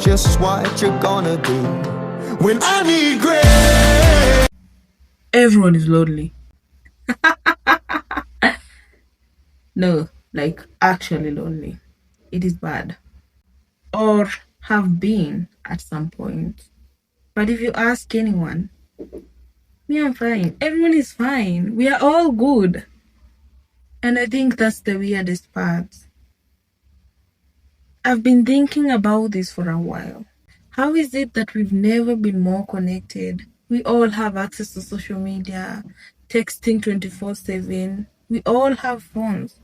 just what you're gonna do when I need grace. Everyone is lonely. No, like actually lonely. It is bad. Or have been at some point. But if you ask anyone, me, I'm fine. Everyone is fine. We are all good. And I think that's the weirdest part. I've been thinking about this for a while. How is it that we've never been more connected? We all have access to social media, texting 24/7. We all have phones.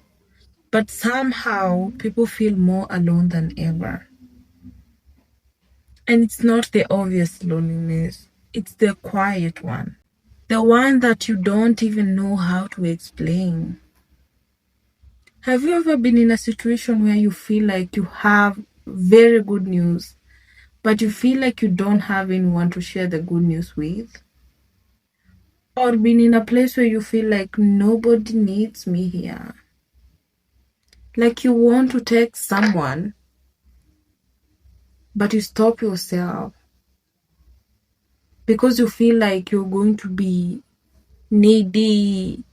But somehow people feel more alone than ever. And it's not the obvious loneliness, it's the quiet one. The one that you don't even know how to explain. Have you ever been in a situation where you feel like you have very good news, but you feel like you don't have anyone to share the good news with? Or been in a place where you feel like nobody needs me here? Like you want to text someone, but you stop yourself because you feel like you're going to be needy.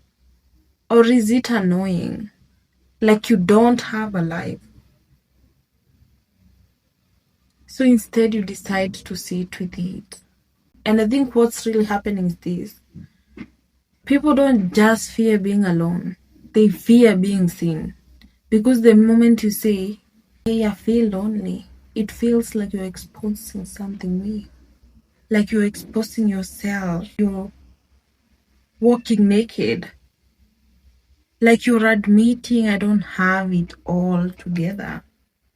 Or is it annoying? Like you don't have a life. So instead you decide to sit with it. And I think what's really happening is this. People don't just fear being alone. They fear being seen. Because the moment you say, hey, I feel lonely, it feels like you're exposing something weak. Like you're exposing yourself. You're walking naked. Like you're admitting I don't have it all together.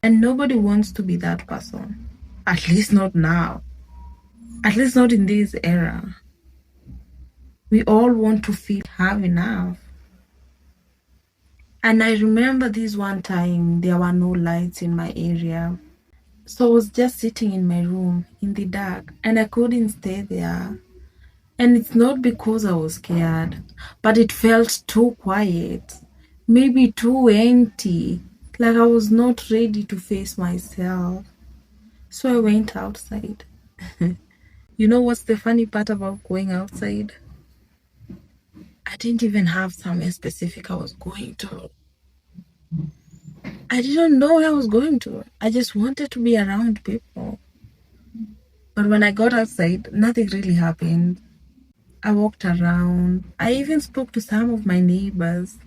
And nobody wants to be that person. At least not now. At least not in this era. We all want to feel have enough. And I remember this one time there were no lights in my area. So I was just sitting in my room in the dark and I couldn't stay there. And it's not because I was scared, but it felt too quiet, maybe too empty, like I was not ready to face myself. So I went outside. You know what's the funny part about going outside? I didn't even have somewhere specific I was going to. I didn't know where I was going to. I just wanted to be around people. But when I got outside, nothing really happened. I walked around. I even spoke to some of my neighbors.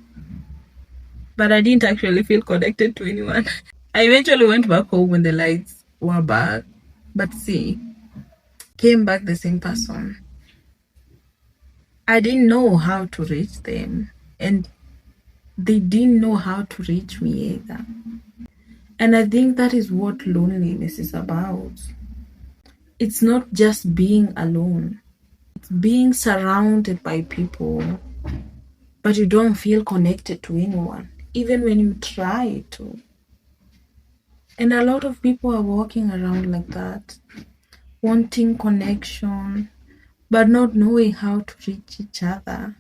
But I didn't actually feel connected to anyone. I eventually went back home when the lights were back. But see, came back the same person. I didn't know how to reach them. And they didn't know how to reach me either. And I think that is what loneliness is about. It's not just being alone. It's being surrounded by people, but you don't feel connected to anyone, even when you try to. And a lot of people are walking around like that, wanting connection, but not knowing how to reach each other.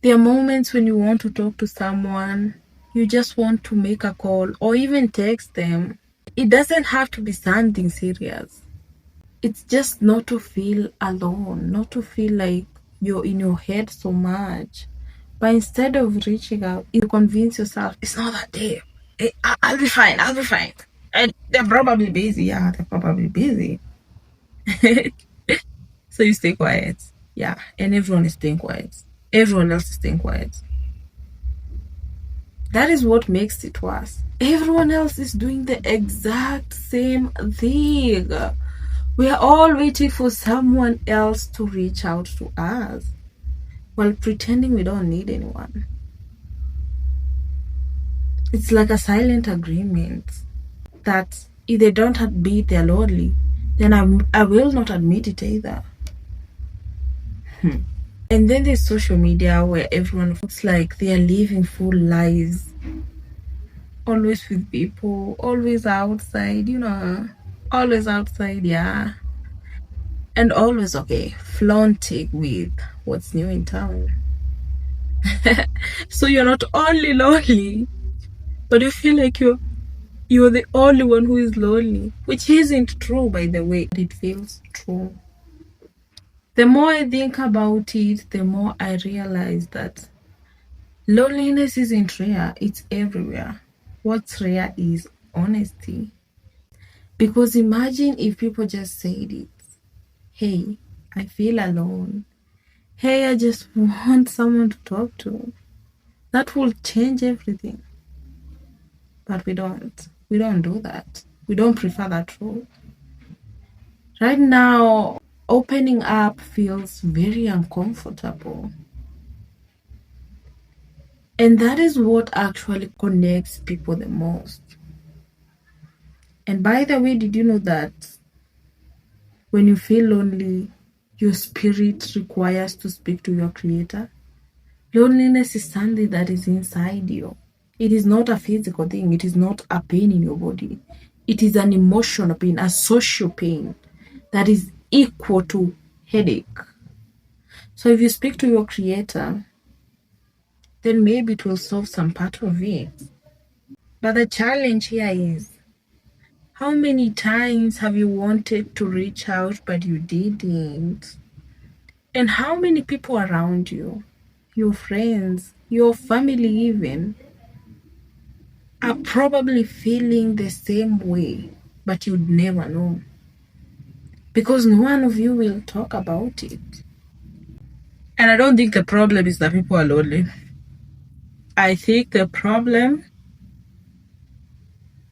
There are moments when you want to talk to someone, you just want to make a call or even text them. It doesn't have to be something serious. It's just not to feel alone, not to feel like you're in your head so much. But instead of reaching out, you convince yourself, it's not that deep. I'll be fine, I'll be fine. And they're probably busy. Yeah, they're probably busy. So you stay quiet. Yeah, and everyone is staying quiet. Everyone else is staying quiet. That is what makes it worse. Everyone else is doing the exact same thing. We are all waiting for someone else to reach out to us while pretending we don't need anyone. It's like a silent agreement that if they don't admit they're lonely, then I will not admit it either. And then there's social media where everyone looks like they are living full lives. Always with people, always outside, always outside, yeah. And always, okay, flaunting with what's new in town. So you're not only lonely, but you feel like you're you're the only one who is lonely, which isn't true, by the way. It feels true. The more I think about it, the more I realize that loneliness isn't rare, it's everywhere. What's rare is honesty. Because imagine if people just said it. Hey, I feel alone. Hey, I just want someone to talk to. That will change everything. But we don't. We don't do that. We don't prefer that rule. Right now, opening up feels very uncomfortable. And that is what actually connects people the most. And by the way, did you know that when you feel lonely, your spirit requires to speak to your creator? Loneliness is something that is inside you. It is not a physical thing. It is not a pain in your body. It is an emotional pain, a social pain that is equal to headache. So if you speak to your creator, then maybe it will solve some part of it. But the challenge here is, how many times have you wanted to reach out but you didn't? And how many people around you, your friends, your family even, are probably feeling the same way, but you'd never know because none of you will talk about it. And I don't think the problem is that people are lonely. I think the problem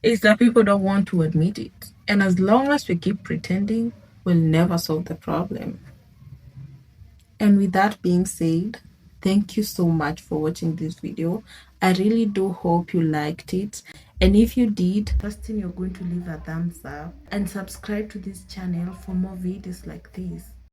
is that people don't want to admit it. And as long as we keep pretending, we'll never solve the problem. And with that being said, thank you so much for watching this video. I really do hope you liked it. And if you did, trusting you're going to leave a thumbs up and subscribe to this channel for more videos like this.